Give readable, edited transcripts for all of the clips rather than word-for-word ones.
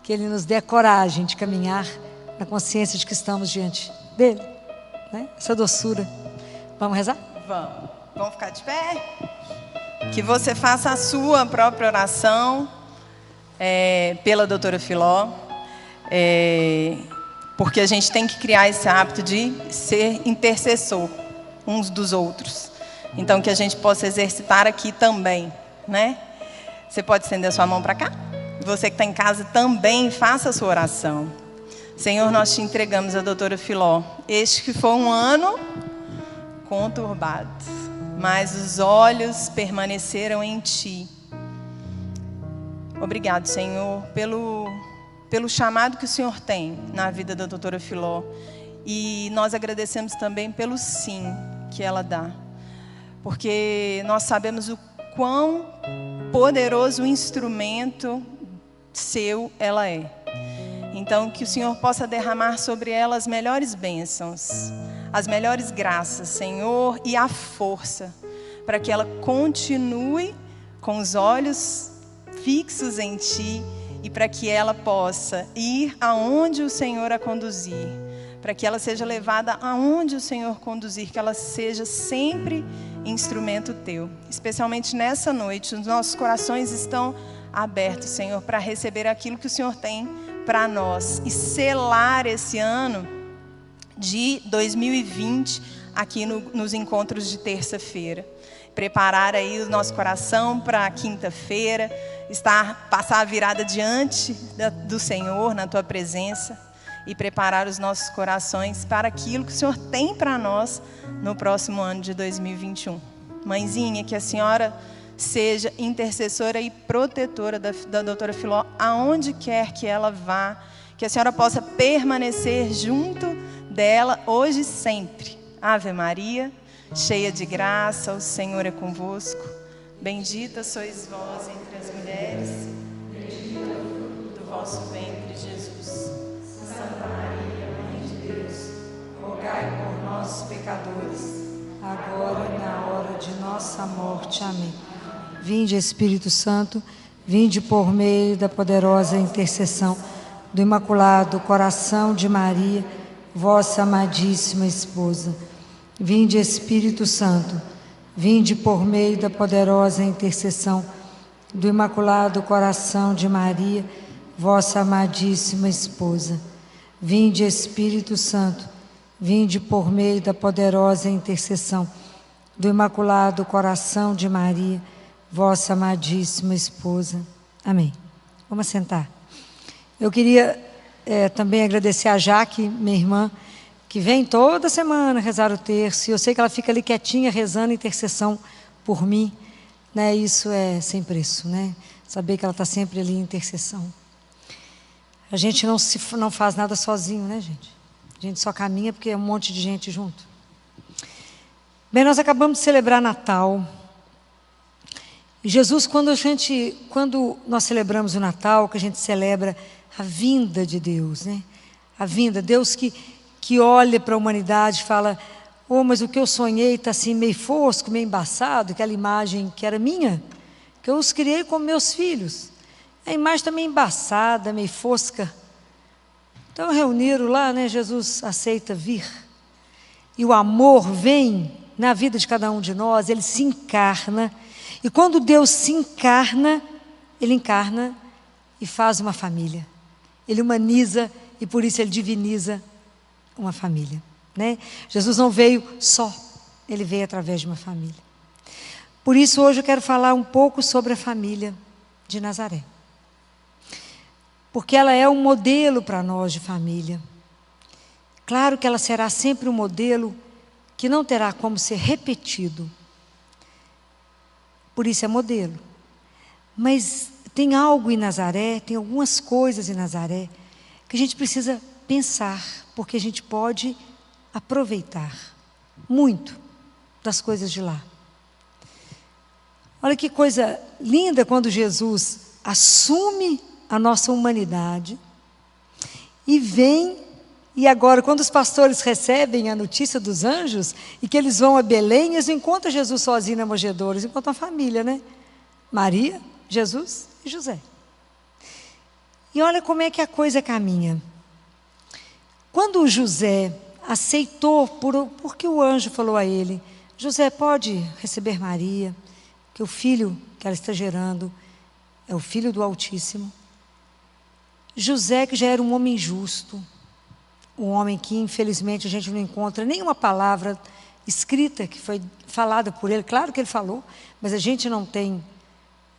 que Ele nos dê a coragem de caminhar na consciência de que estamos diante dEle, né? Essa doçura. Vamos rezar? Vamos. Vamos ficar de pé? Que você faça a sua própria oração pela doutora Filó, porque a gente tem que criar esse hábito de ser intercessor uns dos outros. Então, que a gente possa exercitar aqui também, né? Você pode estender a sua mão para cá? Você que está em casa também, faça a sua oração. Senhor, nós te entregamos a doutora Filó. Este que foi um ano conturbado, mas os olhos permaneceram em Ti. Obrigado, Senhor, pelo chamado que o Senhor tem na vida da doutora Filó. E nós agradecemos também pelo sim que ela dá. Porque nós sabemos o quão poderoso instrumento seu ela é. Então, que o Senhor possa derramar sobre ela as melhores bênçãos, as melhores graças, Senhor, e a força, para que ela continue com os olhos fixos em Ti e para que ela possa ir aonde o Senhor a conduzir, para que ela seja levada aonde o Senhor conduzir, que ela seja sempre instrumento Teu. Especialmente nessa noite, os nossos corações estão abertos, Senhor, para receber aquilo que o Senhor tem para nós e selar esse ano de 2020 aqui nos encontros de terça-feira. Preparar aí o nosso coração para a quinta-feira, passar a virada diante do Senhor, na Tua presença, e preparar os nossos corações para aquilo que o Senhor tem para nós no próximo ano de 2021. Mãezinha, que a senhora seja intercessora e protetora da doutora Filó, aonde quer que ela vá, que a senhora possa permanecer junto dela hoje e sempre. Ave Maria, cheia de graça, o Senhor é convosco. Bendita sois vós entre as mulheres, bendito é o fruto do vosso ventre, Jesus. Santa Maria, Mãe de Deus, rogai por nós, pecadores, agora e na hora de nossa morte. Amém. Vinde, Espírito Santo, vinde por meio da poderosa intercessão do Imaculado Coração de Maria, vossa amadíssima esposa. Vinde, Espírito Santo, vinde por meio da poderosa intercessão do Imaculado Coração de Maria, vossa amadíssima esposa. Vinde, Espírito Santo, vinde por meio da poderosa intercessão do Imaculado Coração de Maria, vossa amadíssima esposa. Amém. Vamos sentar. Eu queria também agradecer a Jaque, minha irmã, que vem toda semana rezar o terço. E eu sei que ela fica ali quietinha, rezando intercessão por mim. Né? Isso é sem preço, né? Saber que ela está sempre ali em intercessão. A gente não faz nada sozinho, né, gente? A gente só caminha porque é um monte de gente junto. Bem, nós acabamos de celebrar Natal. E Jesus, quando nós celebramos o Natal, que a gente celebra a vinda de Deus, né? A vinda, Deus que olha para a humanidade e fala: oh, mas o que eu sonhei está assim meio fosco, meio embaçado, aquela imagem que era minha, que eu os criei como meus filhos. A imagem está meio embaçada, meio fosca. Então reuniram lá, né? Jesus aceita vir. E o amor vem na vida de cada um de nós, ele se encarna. E quando Deus se encarna, ele encarna e faz uma família. Ele humaniza e por isso ele diviniza uma família, né? Jesus não veio só, ele veio através de uma família. Por isso hoje eu quero falar um pouco sobre a família de Nazaré. Porque ela é um modelo para nós de família. Claro que ela será sempre um modelo que não terá como ser repetido. Por isso é modelo. Mas tem algo em Nazaré, tem algumas coisas em Nazaré que a gente precisa pensar, porque a gente pode aproveitar muito das coisas de lá. Olha que coisa linda quando Jesus assume a nossa humanidade e vem. E agora, quando os pastores recebem a notícia dos anjos e que eles vão a Belém, eles não encontram Jesus sozinho na manjedoura, eles encontram a família, né? Maria, Jesus e José. E olha como é que a coisa caminha. Quando José aceitou, porque o anjo falou a ele: José, pode receber Maria, que o filho que ela está gerando é o filho do Altíssimo. José, que já era um homem justo, um homem que infelizmente a gente não encontra nenhuma palavra escrita que foi falada por ele. Claro que ele falou, mas a gente não tem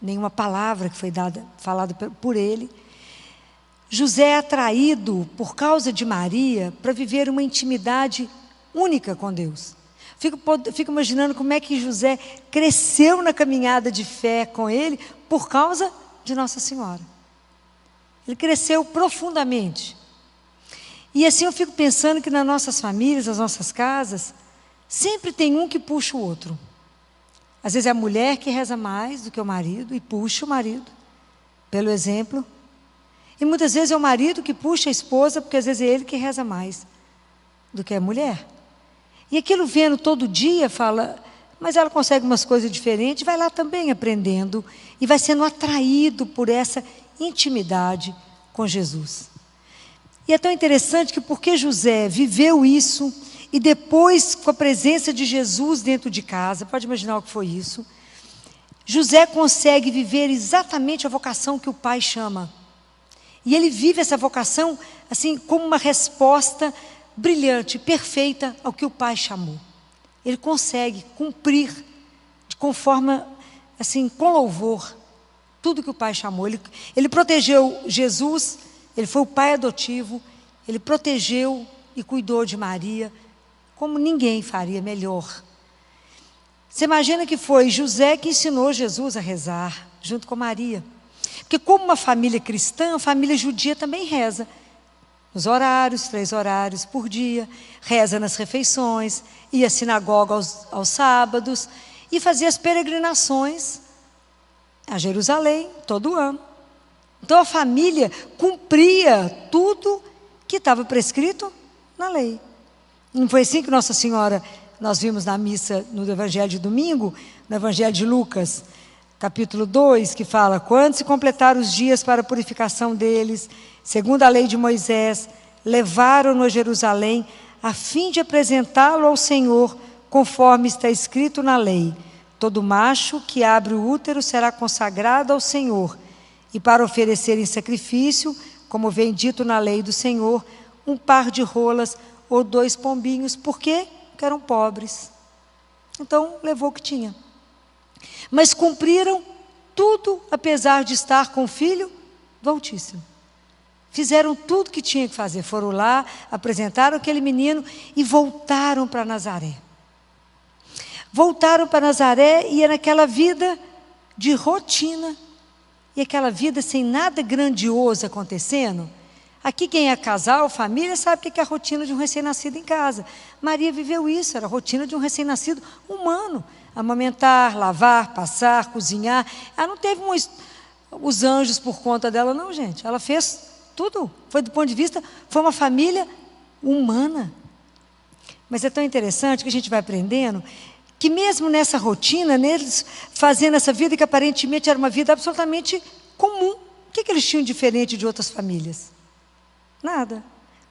nenhuma palavra que foi falada por ele. José é atraído por causa de Maria para viver uma intimidade única com Deus. Fico imaginando como é que José cresceu na caminhada de fé com ele por causa de Nossa Senhora. Ele cresceu profundamente. E assim eu fico pensando que nas nossas famílias, nas nossas casas, sempre tem um que puxa o outro. Às vezes é a mulher que reza mais do que o marido e puxa o marido, pelo exemplo. E muitas vezes é o marido que puxa a esposa, porque às vezes é ele que reza mais do que a mulher. E aquilo vendo todo dia, fala, mas ela consegue umas coisas diferentes, vai lá também aprendendo e vai sendo atraído por essa intimidade com Jesus. E é tão interessante que porque José viveu isso, e depois com a presença de Jesus dentro de casa, pode imaginar o que foi isso, José consegue viver exatamente a vocação que o pai chama. E ele vive essa vocação assim como uma resposta brilhante, perfeita ao que o pai chamou. Ele consegue cumprir com forma, assim, com louvor, tudo que o pai chamou. Ele protegeu Jesus, ele foi o pai adotivo, ele protegeu e cuidou de Maria, como ninguém faria melhor. Você imagina que foi José que ensinou Jesus a rezar, junto com Maria. Porque como uma família cristã, a família judia também reza. Nos horários, 3 horários por dia, reza nas refeições, ia à sinagoga aos sábados e fazia as peregrinações a Jerusalém todo ano. Então a família cumpria tudo que estava prescrito na lei. Não foi assim que Nossa Senhora, nós vimos na missa no Evangelho de domingo, no Evangelho de Lucas, capítulo 2, que fala: quando se completaram os dias para a purificação deles, segundo a lei de Moisés, levaram-no a Jerusalém, a fim de apresentá-lo ao Senhor, conforme está escrito na lei. Todo macho que abre o útero será consagrado ao Senhor, e para oferecer em sacrifício, como vem dito na lei do Senhor, um par de rolas ou 2 pombinhos. Por quê? Porque eram pobres. Então, levou o que tinha. Mas cumpriram tudo, apesar de estar com o Filho do Altíssimo. Fizeram tudo que tinha que fazer. Foram lá, apresentaram aquele menino e voltaram para Nazaré. Voltaram para Nazaré e era aquela vida de rotina. E aquela vida sem nada grandioso acontecendo. Aqui quem é casal, família, sabe o que é a rotina de um recém-nascido em casa. Maria viveu isso, era a rotina de um recém-nascido humano. Amamentar, lavar, passar, cozinhar. Ela não teve os anjos por conta dela, não, gente. Ela fez tudo. Foi do ponto de vista, foi uma família humana. Mas é tão interessante que a gente vai aprendendo que mesmo nessa rotina, neles fazendo essa vida que aparentemente era uma vida absolutamente comum. O que eles tinham diferente de outras famílias? Nada.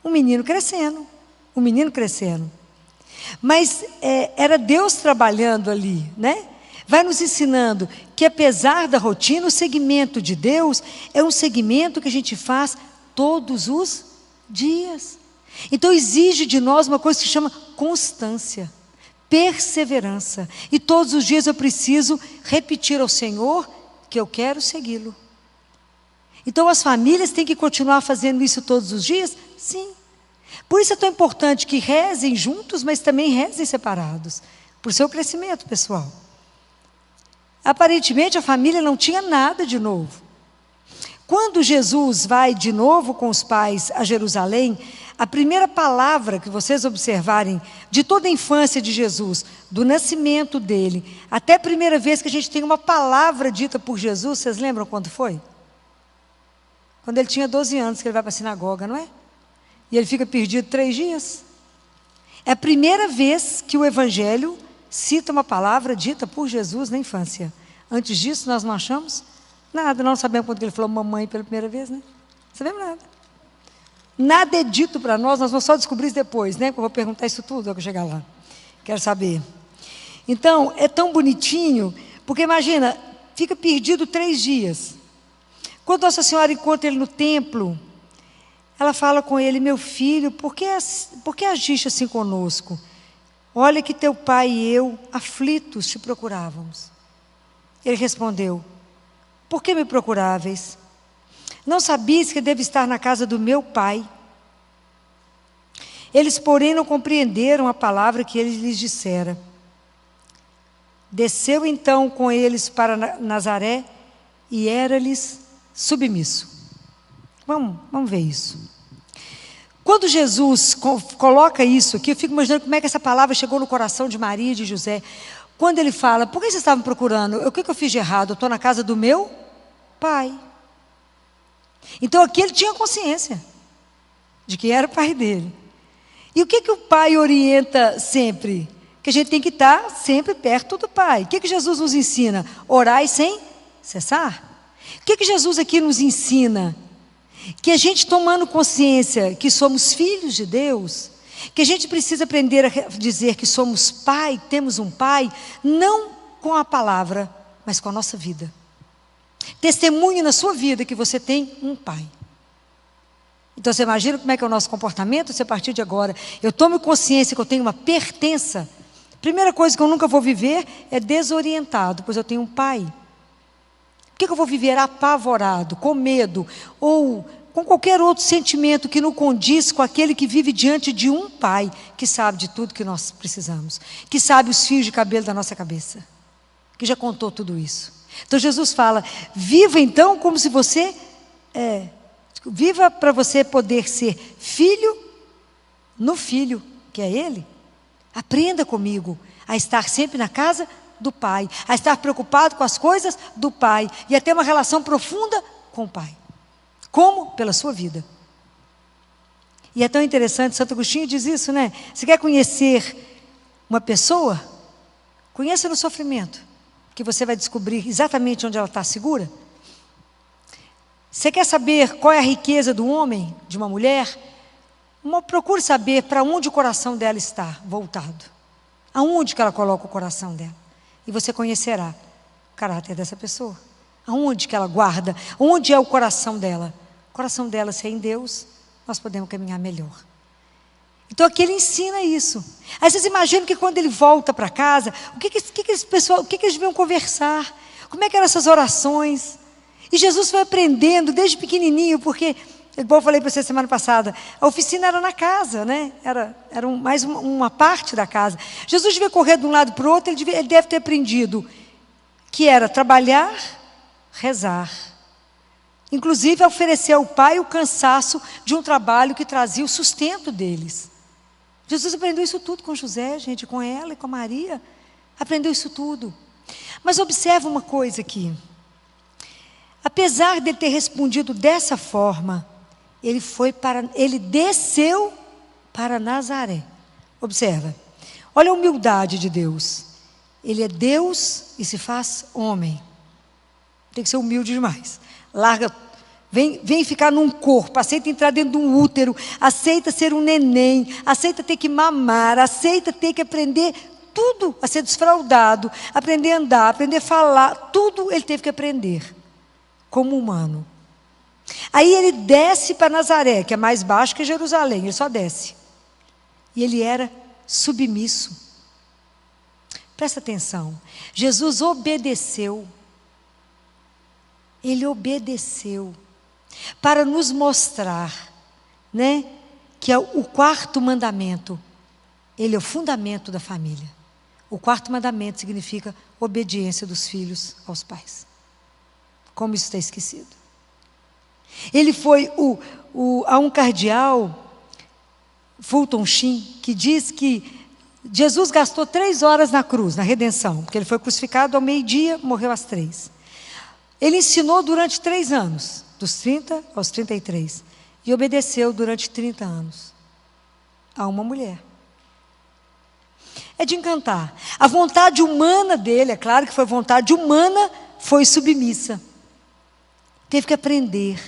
Um menino crescendo. Um menino crescendo. Mas era Deus trabalhando ali, né? Vai nos ensinando que apesar da rotina, o segmento de Deus é um segmento que a gente faz todos os dias. Então exige de nós uma coisa que se chama constância, perseverança. E todos os dias eu preciso repetir ao Senhor que eu quero segui-lo. Então as famílias têm que continuar fazendo isso todos os dias? Sim. Por isso é tão importante que rezem juntos, mas também rezem separados, para o seu crescimento pessoal. Aparentemente a família não tinha nada de novo. Quando Jesus vai de novo com os pais a Jerusalém, a primeira palavra que vocês observarem de toda a infância de Jesus, do nascimento dele, até a primeira vez que a gente tem uma palavra dita por Jesus, vocês lembram quando foi? Quando ele tinha 12 anos, que ele vai para a sinagoga, não é? E ele fica perdido 3 dias. É a primeira vez que o Evangelho cita uma palavra dita por Jesus na infância. Antes disso, nós não achamos nada. Nós não sabemos quando ele falou mamãe pela primeira vez, né? sabemos nada. Nada é dito para nós vamos só descobrir isso depois, né? Eu vou perguntar isso tudo quando eu chegar lá. Quero saber. Então, é tão bonitinho, porque imagina, fica perdido 3 dias. Quando Nossa Senhora encontra ele no templo, ela fala com ele: meu filho, por que agiste assim conosco? Olha que teu pai e eu, aflitos, te procurávamos. Ele respondeu: por que me procuráveis? Não sabias que devo estar na casa do meu pai? Eles, porém, não compreenderam a palavra que ele lhes dissera. Desceu então com eles para Nazaré e era-lhes submisso. Vamos ver isso. Quando Jesus coloca isso aqui, eu fico imaginando como é que essa palavra chegou no coração de Maria e de José. Quando ele fala: por que vocês estavam procurando? O que eu fiz de errado? Eu estou na casa do meu pai. Então aqui ele tinha consciência de que era o pai dele. E o que o pai orienta sempre? Que a gente tem que estar sempre perto do pai. O que Jesus nos ensina? Orai sem cessar. O que Jesus aqui nos ensina? Que a gente, tomando consciência que somos filhos de Deus, que a gente precisa aprender a dizer que somos pai, temos um pai, não com a palavra, mas com a nossa vida. Testemunhe na sua vida que você tem um pai. Então você imagina como é que é o nosso comportamento se a partir de agora eu tomo consciência que eu tenho uma pertença. Primeira coisa que eu nunca vou viver é desorientado, pois eu tenho um pai. Por que eu vou viver apavorado, com medo, ou com qualquer outro sentimento que não condiz com aquele que vive diante de um pai, que sabe de tudo que nós precisamos, que sabe os fios de cabelo da nossa cabeça, que já contou tudo isso. Então Jesus fala: viva então como se você viva para você poder ser filho no filho, que é Ele. Aprenda comigo a estar sempre na casa do Pai, a estar preocupado com as coisas do Pai e a ter uma relação profunda com o Pai. Como? Pela sua vida. E é tão interessante, Santo Agostinho diz isso, né? Você quer conhecer uma pessoa? Conheça no sofrimento, que você vai descobrir exatamente onde ela está segura. Você quer saber qual é a riqueza do homem, de uma mulher? Procure saber para onde o coração dela está voltado. Aonde que ela coloca o coração dela. E você conhecerá o caráter dessa pessoa. Aonde que ela guarda, onde é o coração dela. O coração dela, se é em Deus, nós podemos caminhar melhor. Então aqui ele ensina isso. Aí vocês imaginam que quando ele volta para casa, o que eles deviam conversar? Como é que eram essas orações? E Jesus foi aprendendo desde pequenininho, porque, igual eu falei para você semana passada, a oficina era na casa, né? Era mais uma parte da casa. Jesus devia correr de um lado para o outro, ele deve ter aprendido que era trabalhar, rezar. Inclusive oferecer ao Pai o cansaço de um trabalho que trazia o sustento deles. Jesus aprendeu isso tudo com José, gente, com ela e com Maria. Aprendeu isso tudo. Mas observa uma coisa aqui. Apesar de ele ter respondido dessa forma, ele desceu para Nazaré. Observa. Olha a humildade de Deus. Ele é Deus e se faz homem. Tem que ser humilde demais. Larga, vem ficar num corpo, aceita entrar dentro de um útero, aceita ser um neném, aceita ter que mamar, aceita ter que aprender tudo, a ser desfraldado, aprender a andar, aprender a falar, tudo ele teve que aprender, como humano. Aí ele desce para Nazaré, que é mais baixo que Jerusalém, ele só desce. E ele era submisso. Presta atenção, Jesus obedeceu. Ele obedeceu para nos mostrar, né, que é o 4º mandamento, ele é o fundamento da família. O 4º mandamento significa obediência dos filhos aos pais. Como isso está esquecido? Ele foi a um cardeal, Fulton Sheen, que diz que Jesus gastou 3 horas na cruz, na redenção, porque ele foi crucificado ao meio-dia, morreu às 3. Ele ensinou durante 3 anos, dos 30 aos 33, e obedeceu durante 30 anos a uma mulher. É de encantar. A vontade humana dele, é claro que foi vontade humana, foi submissa. Teve que aprender.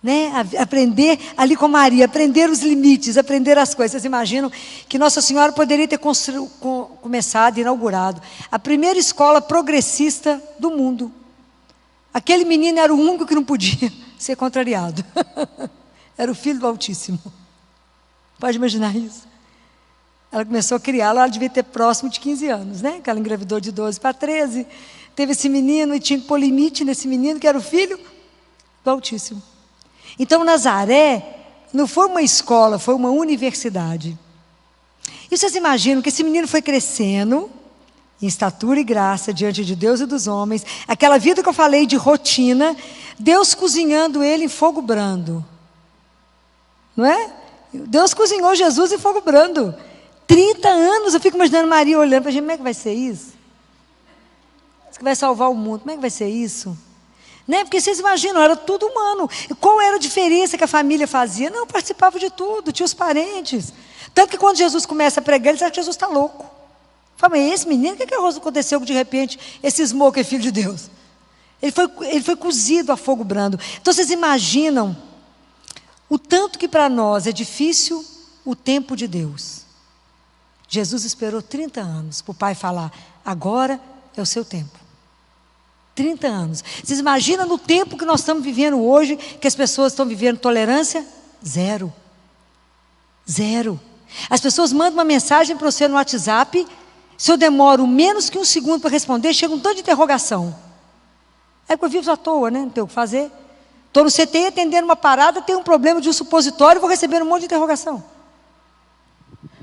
né? Aprender ali com Maria, aprender os limites, aprender as coisas. Vocês imaginam que Nossa Senhora poderia ter começado, inaugurado a primeira escola progressista do mundo. Aquele menino era o único que não podia ser contrariado. Era o Filho do Altíssimo. Pode imaginar isso? Ela começou a criá-lo, ela devia ter próximo de 15 anos, né? Que ela engravidou de 12 para 13. Teve esse menino e tinha que pôr limite nesse menino, que era o Filho do Altíssimo. Então, Nazaré não foi uma escola, foi uma universidade. E vocês imaginam que esse menino foi crescendo em estatura e graça diante de Deus e dos homens. Aquela vida que eu falei de rotina, Deus cozinhando ele em fogo brando. Não é? Deus cozinhou Jesus em fogo brando. 30 anos, eu fico imaginando Maria olhando para a gente, como é que vai ser isso? Isso que vai salvar o mundo, como é que vai ser isso? Né? Porque vocês imaginam, era tudo humano. E qual era a diferença que a família fazia? Não, participava de tudo, tinha os parentes. Tanto que quando Jesus começa a pregar, eles acham que Jesus está louco. Fala, mas esse menino, o que aconteceu de repente, esse Smoke é filho de Deus? Ele foi cozido a fogo brando. Então vocês imaginam o tanto que para nós é difícil o tempo de Deus. Jesus esperou 30 anos para o Pai falar, agora é o seu tempo. 30 anos. Vocês imaginam no tempo que nós estamos vivendo hoje, que as pessoas estão vivendo tolerância? Zero. Zero. As pessoas mandam uma mensagem para você no WhatsApp, se eu demoro menos que um segundo para responder, chega um tanto de interrogação. É porque eu vivo à toa, né? Não tenho o que fazer. Estou no CTI atendendo uma parada, tenho um problema de um supositório, vou receber um monte de interrogação.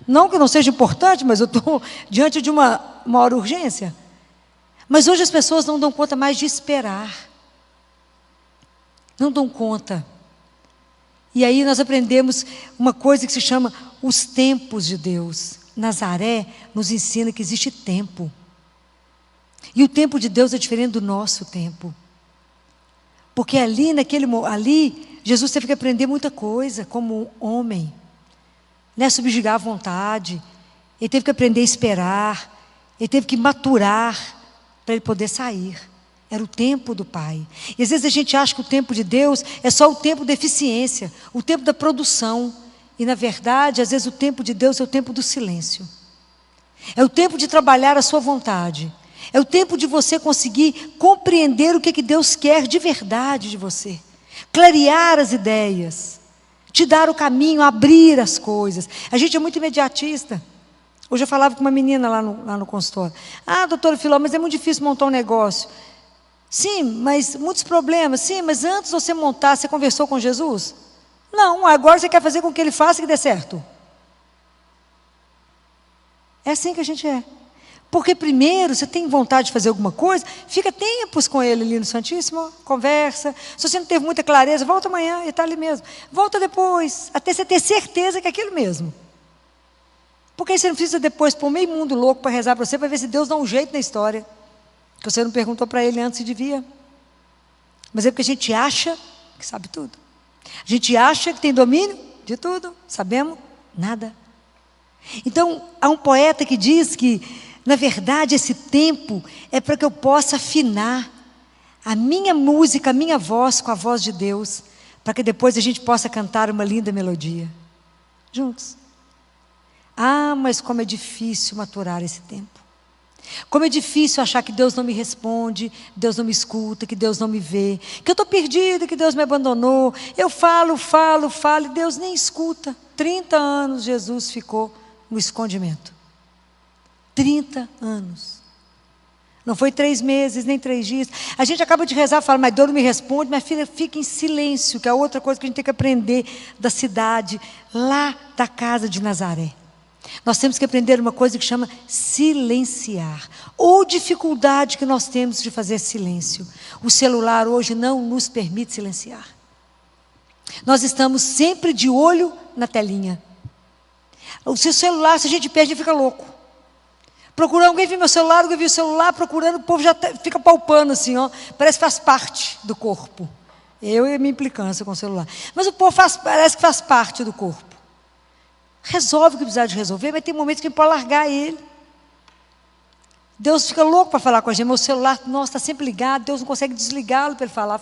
Não que não seja importante, mas eu estou diante de uma maior urgência. Mas hoje as pessoas não dão conta mais de esperar. Não dão conta. E aí nós aprendemos uma coisa que se chama os tempos de Deus. Nazaré nos ensina que existe tempo. E o tempo de Deus é diferente do nosso tempo. Porque ali, Jesus teve que aprender muita coisa como homem. Né? Subjugar a vontade. Ele teve que aprender a esperar. Ele teve que maturar para ele poder sair. Era o tempo do Pai. E às vezes a gente acha que o tempo de Deus é só o tempo da eficiência, o tempo da produção. E na verdade, às vezes o tempo de Deus é o tempo do silêncio. É o tempo de trabalhar a sua vontade. É o tempo de você conseguir compreender o que Deus quer de verdade de você. Clarear as ideias. Te dar o caminho, abrir as coisas. A gente é muito imediatista. Hoje eu falava com uma menina lá no consultório. Ah, doutora Filó, mas é muito difícil montar um negócio. Sim, mas muitos problemas. Sim, mas antes de você montar, você conversou com Jesus? Não, agora você quer fazer com que ele faça que dê certo. É assim que a gente é. Porque primeiro, você tem vontade de fazer alguma coisa, fica tempos com ele ali no Santíssimo, conversa. Se você não teve muita clareza, volta amanhã, ele está ali mesmo. Volta depois, até você ter certeza que é aquilo mesmo. Porque aí você não precisa depois pôr meio mundo louco para rezar para você, para ver se Deus dá um jeito na história. Que você não perguntou para ele antes se devia. Mas é porque a gente acha que sabe tudo. A gente acha que tem domínio de tudo. Sabemos nada. Então, há um poeta que diz que, na verdade, esse tempo é para que eu possa afinar a minha música, a minha voz com a voz de Deus, para que depois a gente possa cantar uma linda melodia. Juntos. Ah, mas como é difícil maturar esse tempo. Como é difícil achar que Deus não me responde, Deus não me escuta, que Deus não me vê, que eu estou perdida, que Deus me abandonou. Eu falo, e Deus nem escuta. 30 anos Jesus ficou no escondimento. 30 anos. Não foi 3 meses, nem 3 dias. A gente acaba de rezar e fala, mas Deus não me responde. Minha filha, fica em silêncio, que é outra coisa que a gente tem que aprender da cidade, lá da casa de Nazaré. Nós temos que aprender uma coisa que chama silenciar. Ou dificuldade que nós temos de fazer silêncio. O celular hoje não nos permite silenciar. Nós estamos sempre de olho na telinha. O seu celular, se a gente perde, fica louco. Procurando, alguém viu meu celular, alguém viu o celular, procurando, o povo já fica palpando assim, ó, parece que faz parte do corpo. Eu e a minha implicância com o celular. Mas o povo parece que faz parte do corpo. Resolve o que precisar de resolver, mas tem momentos que a gente pode largar ele. Deus fica louco para falar com a gente. Meu celular, nossa, está sempre ligado, Deus não consegue desligá-lo para ele falar.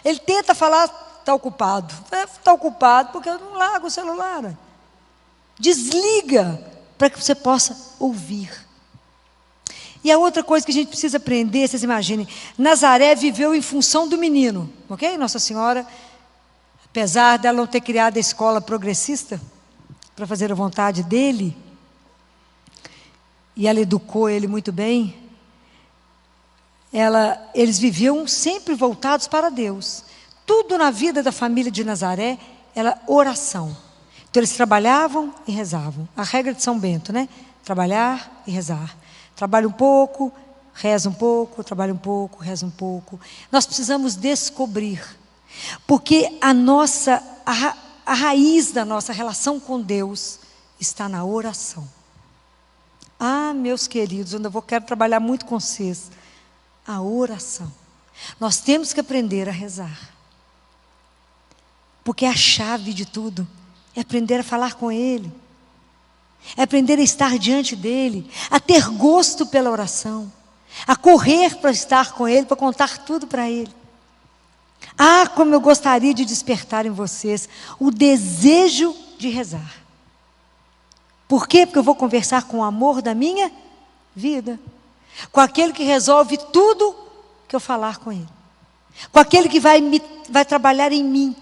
Ele tenta falar, está ocupado. Está ocupado porque eu não largo o celular. Desliga para que você possa ouvir. E a outra coisa que a gente precisa aprender, vocês imaginem, Nazaré viveu em função do menino, ok? Nossa Senhora, apesar dela não ter criado a escola progressista para fazer a vontade dele, e ela educou ele muito bem, eles viviam sempre voltados para Deus. Tudo na vida da família de Nazaré era oração. Então eles trabalhavam e rezavam. A regra de São Bento, né? Trabalhar e rezar. Trabalha um pouco, reza um pouco, trabalha um pouco, reza um pouco. Nós precisamos descobrir, porque a raiz da nossa relação com Deus está na oração. Ah, meus queridos, eu quero trabalhar muito com vocês. A oração. Nós temos que aprender a rezar, porque a chave de tudo é aprender a falar com Ele. É aprender a estar diante dEle, a ter gosto pela oração, a correr para estar com Ele, para contar tudo para Ele. Ah, como eu gostaria de despertar em vocês o desejo de rezar. Por quê? Porque eu vou conversar com o amor da minha vida, com aquele que resolve tudo que eu falar com Ele, com aquele que vai trabalhar em mim.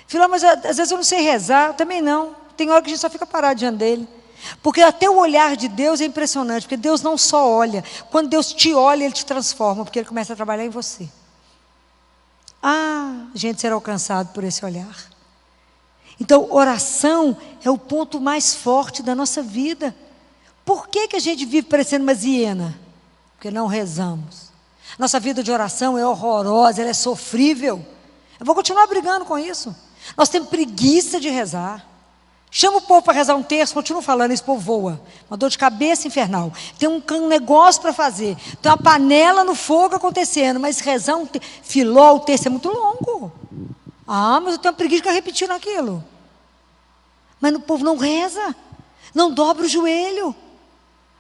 Filó, mas às vezes eu não sei rezar, eu também não. Tem hora que a gente só fica parado diante dele. Porque até o olhar de Deus é impressionante. Porque Deus não só olha. Quando Deus te olha, Ele te transforma. Porque Ele começa a trabalhar em você. Ah, a gente será alcançado por esse olhar. Então, oração é o ponto mais forte da nossa vida. Por que a gente vive parecendo uma hiena? Porque não rezamos. Nossa vida de oração é horrorosa, ela é sofrível. Eu vou continuar brigando com isso. Nós temos preguiça de rezar. Chama o povo para rezar um terço, continua falando, esse povo voa. Uma dor de cabeça infernal. Tem um negócio para fazer. Tem uma panela no fogo acontecendo, mas rezar um terço. Filó, o terço é muito longo. Ah, mas eu tenho preguiça de ficar repetindo aquilo. Mas o povo não reza. Não dobra o joelho.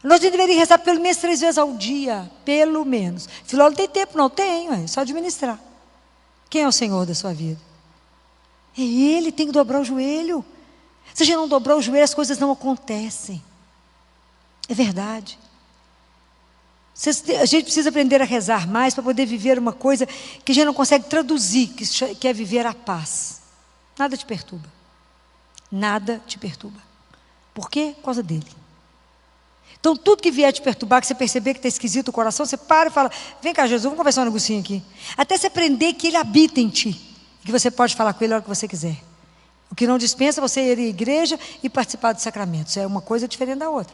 Nós deveríamos rezar pelo menos 3 vezes ao dia. Pelo menos. Filó não tem tempo, não tem, é só administrar. Quem é o Senhor da sua vida? É Ele, tem que dobrar o joelho. Se a gente não dobrar o joelho, as coisas não acontecem. É verdade. A gente precisa aprender a rezar mais para poder viver uma coisa que a gente não consegue traduzir, que é viver a paz. Nada te perturba. Nada te perturba. Por quê? Por causa dele. Então, tudo que vier te perturbar, que você perceber que está esquisito o coração, você para e fala, vem cá, Jesus, vamos conversar um negocinho aqui. Até você aprender que Ele habita em ti. Que você pode falar com Ele a hora que você quiser. O que não dispensa você ir à igreja e participar dos sacramentos. É uma coisa diferente da outra.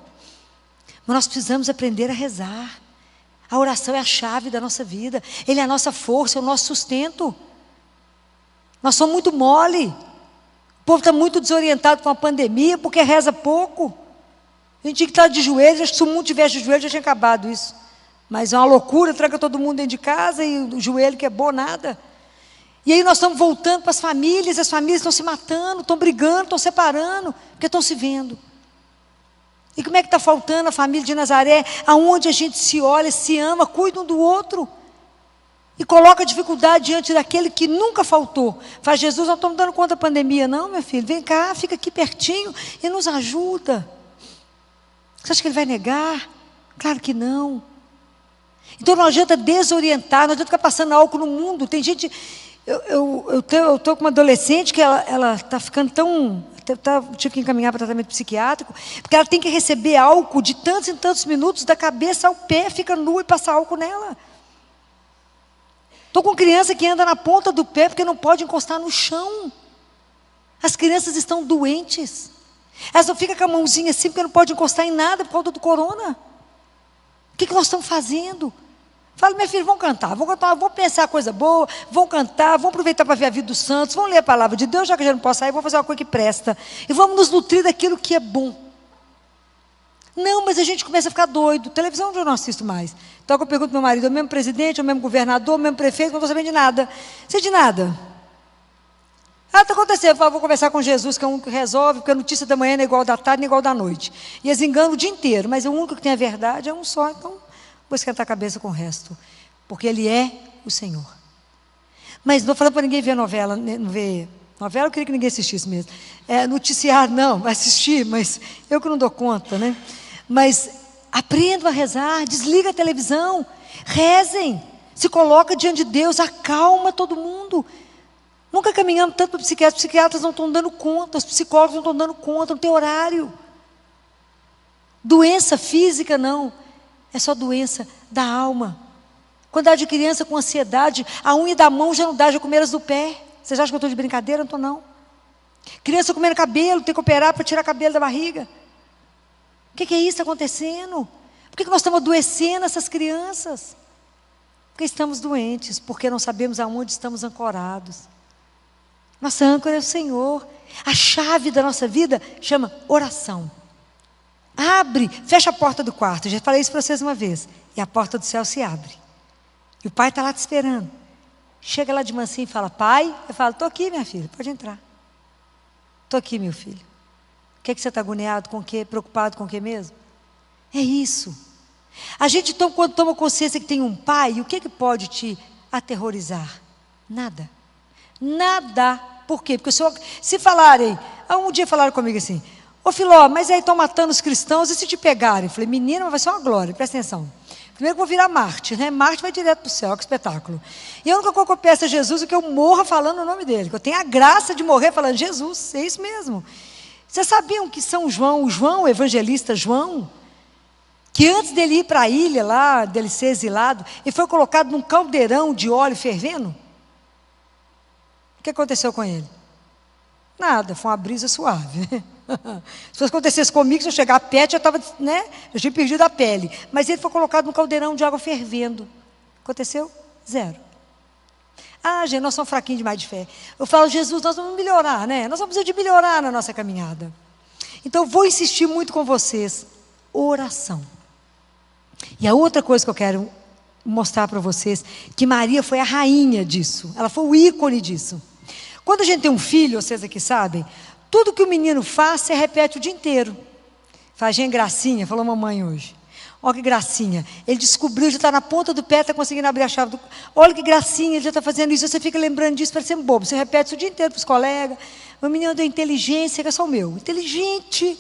Mas nós precisamos aprender a rezar. A oração é a chave da nossa vida. Ele é a nossa força, é o nosso sustento. Nós somos muito mole. O povo está muito desorientado com a pandemia porque reza pouco. A gente tinha que estar de joelhos. Acho que se o mundo tivesse de joelhos já tinha acabado isso. Mas é uma loucura, tranca todo mundo dentro de casa e o joelho que é bom, nada. E aí nós estamos voltando para as famílias estão se matando, estão brigando, estão separando, porque estão se vendo. E como é que está faltando a família de Nazaré, aonde a gente se olha, se ama, cuida um do outro, e coloca a dificuldade diante daquele que nunca faltou. Faz, Jesus, não estamos dando conta da pandemia, não, meu filho, vem cá, fica aqui pertinho e nos ajuda. Você acha que Ele vai negar? Claro que não. Então não adianta desorientar, não adianta ficar passando álcool no mundo. Tem gente... Eu estou com uma adolescente que ela está ficando tão... tive que encaminhar para tratamento psiquiátrico, porque ela tem que receber álcool de tantos e tantos minutos, da cabeça ao pé, fica nua e passa álcool nela. Estou com criança que anda na ponta do pé porque não pode encostar no chão. As crianças estão doentes. Elas não ficam com a mãozinha assim porque não pode encostar em nada por causa do corona. O que nós estamos fazendo? Fala, minha filha, vamos cantar, vamos pensar coisa boa, vamos cantar, vamos aproveitar para ver a vida dos santos, vamos ler a palavra de Deus, já que a gente não pode sair, vamos fazer uma coisa que presta. E vamos nos nutrir daquilo que é bom. Não, mas a gente começa a ficar doido. Televisão eu não assisto mais. Então eu pergunto ao meu marido, é o mesmo presidente, é o mesmo governador, é o mesmo prefeito, não estou sabendo de nada. Sei de nada. Ah, está acontecendo, eu falo, vou conversar com Jesus, que é o único que resolve, porque a notícia da manhã não é igual da tarde, nem igual da noite. E eles enganam o dia inteiro, mas o único que tem a verdade é um só, então... vou esquentar a cabeça com o resto, porque Ele é o Senhor. Mas não estou falando para ninguém ver novela, não ver novela, eu queria que ninguém assistisse mesmo. Noticiário não, vai assistir, mas eu que não dou conta, né? Mas aprendam a rezar, desliga a televisão, rezem, se coloca diante de Deus, acalma todo mundo. Nunca caminhamos tanto para psiquiatras, os psiquiatras não estão dando conta, os psicólogos não estão dando conta, não tem horário. Doença física não, é só doença da alma. Quando há de criança com ansiedade, a unha da mão já não dá, já comeram as do pé. Vocês acham que eu estou de brincadeira? Não estou não. Criança comendo cabelo, tem que operar para tirar cabelo da barriga. O que é isso acontecendo? Por que nós estamos adoecendo essas crianças? Porque estamos doentes, porque não sabemos aonde estamos ancorados. Nossa âncora é o Senhor. A chave da nossa vida chama oração. Abre, fecha a porta do quarto. Eu já falei isso para vocês uma vez. E a porta do céu se abre. E o pai está lá te esperando. Chega lá de mansinho e fala, pai. Eu falo, estou aqui, minha filha, pode entrar. Estou aqui, meu filho. O que você está agoniado com o quê? Preocupado com o quê mesmo? É isso. A gente, então, quando toma consciência que tem um pai, o que pode te aterrorizar? Nada. Nada. Por quê? Porque se falarem, um dia falaram comigo assim, ô Filó, mas aí estão matando os cristãos, e se te pegarem? Eu falei, menina, vai ser uma glória, presta atenção. Primeiro que eu vou virar Marte, né? Marte vai direto para o céu, que espetáculo. E a única coisa que eu peço a Jesus é que eu morra falando o nome dele, que eu tenha a graça de morrer falando, Jesus, é isso mesmo. Vocês sabiam que São João, o evangelista João, que antes dele ir para a ilha lá, dele ser exilado, ele foi colocado num caldeirão de óleo fervendo? O que aconteceu com ele? Nada, foi uma brisa suave. Se fosse acontecesse comigo, se eu chegar perto, já estava, né? Eu tinha perdido a pele. Mas ele foi colocado num caldeirão de água fervendo. Aconteceu? Zero. Ah, gente, nós somos fraquinhos demais de fé. Eu falo, Jesus, nós vamos melhorar, né? Nós vamos precisar de melhorar na nossa caminhada. Então, vou insistir muito com vocês. Oração. E a outra coisa que eu quero mostrar para vocês, que Maria foi a rainha disso. Ela foi o ícone disso. Quando a gente tem um filho, vocês aqui sabem, tudo que o menino faz, você repete o dia inteiro. Faz, gente, gracinha, falou mamãe hoje. Olha que gracinha. Ele descobriu, já está na ponta do pé, está conseguindo abrir a chave do... Olha que gracinha, ele já está fazendo isso. Você fica lembrando disso, parecendo bobo. Você repete isso o dia inteiro para os colegas. O menino deu inteligência, que é só o meu. Inteligente.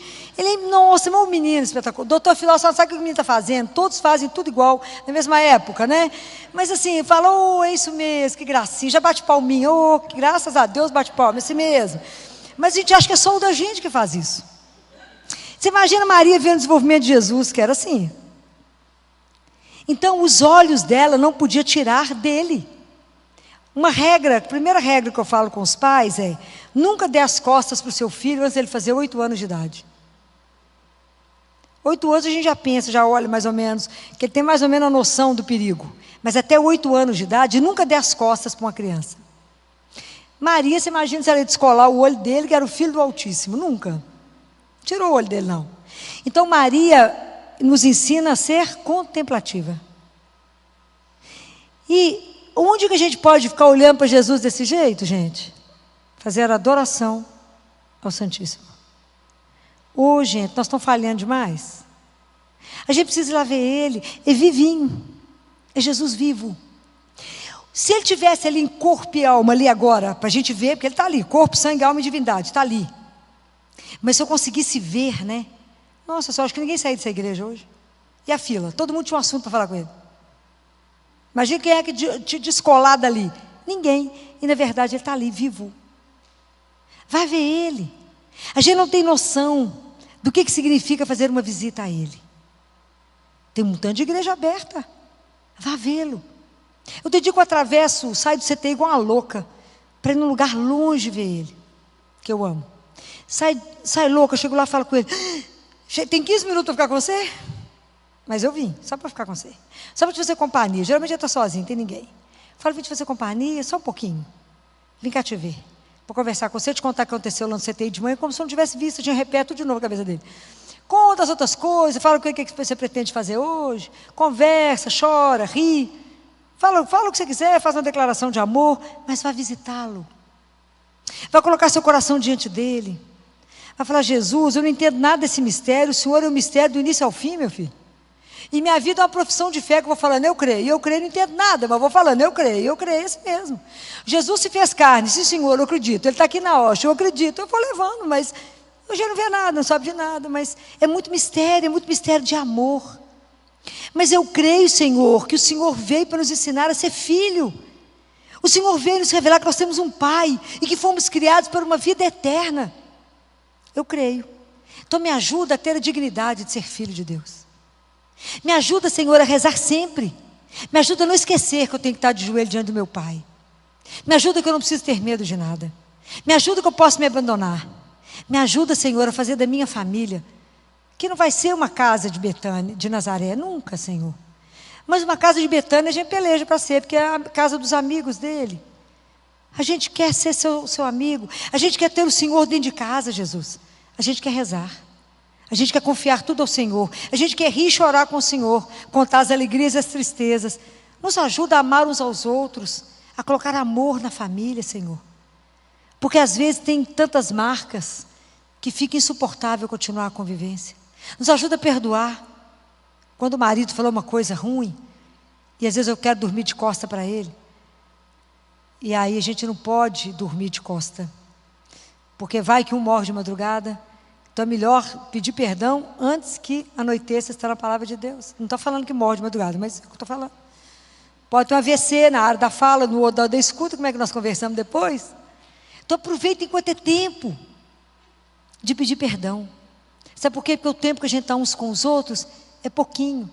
Nossa, mas um menino espetacular. Doutor Filó, só sabe o que o menino está fazendo. Todos fazem tudo igual, na mesma época, né? Mas assim, fala, é isso mesmo, que gracinha. Já bate palminha, que graças a Deus bate palma, é assim mesmo. Mas a gente acha que é só o da gente que faz isso. Você imagina Maria vendo o desenvolvimento de Jesus, que era assim. Então, os olhos dela não podia tirar dele. Uma regra, a primeira regra que eu falo com os pais é, nunca dê as costas para o seu filho antes dele fazer 8 anos de idade. 8 anos a gente já pensa, já olha mais ou menos, que ele tem mais ou menos a noção do perigo. Mas até 8 anos de idade, nunca dê as costas para uma criança. Maria, você imagina se ela ia descolar o olho dele, que era o filho do Altíssimo. Nunca. Tirou o olho dele, não. Então, Maria nos ensina a ser contemplativa. E onde que a gente pode ficar olhando para Jesus desse jeito, gente? Fazer adoração ao Santíssimo. Gente, nós estamos falhando demais. A gente precisa ir lá ver Ele. É vivinho. É Jesus vivo. Se Ele tivesse ali em corpo e alma, ali agora, para a gente ver, porque Ele está ali, corpo, sangue, alma e divindade, está ali. Mas se eu conseguisse ver, né? Nossa, só acho que ninguém saiu dessa igreja hoje. E a fila? Todo mundo tinha um assunto para falar com Ele. Imagina quem é que te descolar dali. Ninguém. E na verdade Ele está ali, vivo. Vai ver Ele. A gente não tem noção do que significa fazer uma visita a Ele. Tem um tanto de igreja aberta. Vá vê-lo. Eu te digo que eu atravesso, saio do CT igual uma louca, para ir num lugar longe ver Ele, que eu amo. Sai louca, eu chego lá e falo com Ele, tem 15 minutos para ficar com você? Mas eu vim, só para ficar com você. Só para te fazer companhia. Geralmente eu estou sozinho, não tem ninguém. Falo, vim te fazer companhia, só um pouquinho. Vim cá te ver. Vou conversar com você, te contar o que aconteceu lá no CTI de manhã, como se eu não tivesse visto, eu tinha repeto de novo a cabeça dele. Conta as outras coisas, fala o que você pretende fazer hoje, conversa, chora, ri. Fala o que você quiser, faz uma declaração de amor, mas vá visitá-lo. Vai colocar seu coração diante dele. Vai falar, Jesus, eu não entendo nada desse mistério, o Senhor é o mistério do início ao fim, meu filho. E minha vida é uma profissão de fé que eu vou falando, eu creio. E eu creio, não entendo nada, mas vou falando, eu creio, é isso mesmo. Jesus se fez carne, sim senhor, eu acredito. Ele está aqui na hóstia, eu acredito. Eu vou levando, mas eu já não vê nada, não sabe de nada. Mas é muito mistério de amor. Mas eu creio, Senhor, que o Senhor veio para nos ensinar a ser filho. O Senhor veio nos revelar que nós temos um Pai e que fomos criados para uma vida eterna. Eu creio. Então me ajuda a ter a dignidade de ser filho de Deus. Me ajuda, Senhor, a rezar sempre. Me ajuda a não esquecer que eu tenho que estar de joelho diante do meu Pai. Me ajuda que eu não preciso ter medo de nada. Me ajuda que eu posso me abandonar. Me ajuda, Senhor, a fazer da minha família, que não vai ser uma casa de Betânia, de Nazaré, nunca, Senhor. Mas uma casa de Betânia a gente peleja para ser, porque é a casa dos amigos dele. A gente quer ser seu amigo. A gente quer ter o Senhor dentro de casa, Jesus. A gente quer rezar. A gente quer confiar tudo ao Senhor. A gente quer rir e chorar com o Senhor, contar as alegrias e as tristezas. Nos ajuda a amar uns aos outros, a colocar amor na família, Senhor. Porque às vezes tem tantas marcas que fica insuportável continuar a convivência. Nos ajuda a perdoar. Quando o marido falou uma coisa ruim, e às vezes eu quero dormir de costa para ele, e aí a gente não pode dormir de costa, porque vai que um morre de madrugada. Então é melhor pedir perdão antes que anoiteça, está na palavra de Deus. Não estou falando que morre de madrugada, mas é o que eu estou falando. Pode ter um AVC na área da fala, no outro da escuta, como é que nós conversamos depois? Então aproveita enquanto é tempo de pedir perdão. Sabe por quê? Porque o tempo que a gente está uns com os outros é pouquinho.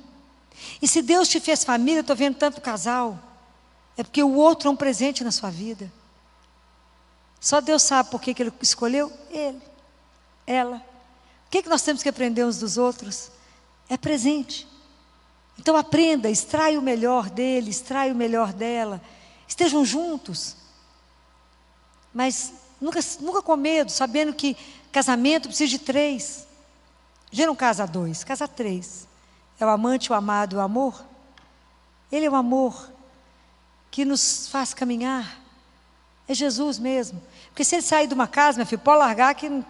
E se Deus te fez família, eu estou vendo tanto casal, é porque o outro é um presente na sua vida. Só Deus sabe por que Ele escolheu ele, ela. O que nós temos que aprender uns dos outros? É presente. Então aprenda, extrai o melhor dele, extrai o melhor dela. Estejam juntos. Mas nunca com medo, sabendo que casamento precisa de 3. Já não casa 2, casa 3. É o amante, o amado, o amor. Ele é o amor que nos faz caminhar. É Jesus mesmo. Porque se ele sair de uma casa, meu filho, pode largar que